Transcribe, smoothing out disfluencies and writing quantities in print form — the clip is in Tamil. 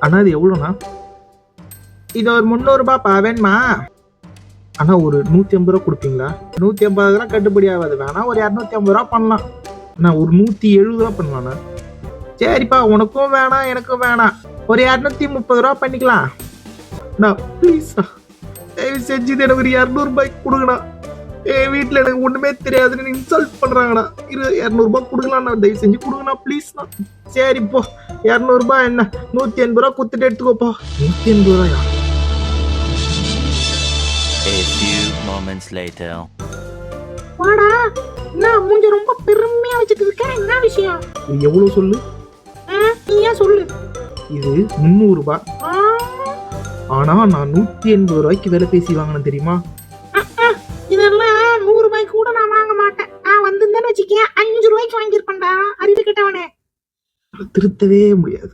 அண்ணா இது எவ்வளோண்ணா? இது ஒரு 300 வேணுமா? அண்ணா ஒரு 150 ரூபா கொடுப்பீங்களா? 150 கட்டுப்படி ஆகாது, வேணா ஒரு 250 ரூபா பண்ணலாம். அண்ணா ஒரு 170 ரூபா பண்ணலாண்ணா. சரிப்பா, உனக்கும் வேணாம் எனக்கும் வேணாம், ஒரு 230 ரூபா பண்ணிக்கலாம். அண்ணா ப்ளீஸ்ண்ணா, தயவு செஞ்சு எனக்கு ஒரு 200 கொடுங்கண்ணா. என் வீட்டில் எனக்கு ஒன்றுமே தெரியாதுன்னு இன்சல்ட் பண்ணுறாங்கண்ணா. 200 கொடுக்கலாண்ணா, தயவு செஞ்சு கொடுங்கண்ணா ப்ளீஸ்ண்ணா. சரி இப்போ 200 என்ன 180 ரூபா கொடுத்துட்டு எடுத்துக்கோப்பா. 180 ரூபாயா? A few moments later. வாடா, என்ன மூஞ்ச ரொம்ப பெருமையா வச்சுட்டு இருக்க, என்ன விஷயம்? இது எவ்வளோ சொல்லு? நீ ஏன் சொல்லு. இது 300 ரூபாய். ஆனா நான் 180 ரூபாய்க்கு விலை பேசி வாங்கினேன் தெரியுமா? இதெல்லாம் 100 ரூபாய்க்கு கூட நான் வாங்க மாட்டேன். நான் வந்திருந்தேன்னு வச்சுக்கேன் 5 ரூபாய்க்கு வாங்கியிருப்பேன்டா, அறிவு கெட்டவனே. திருத்தவே முடியாது.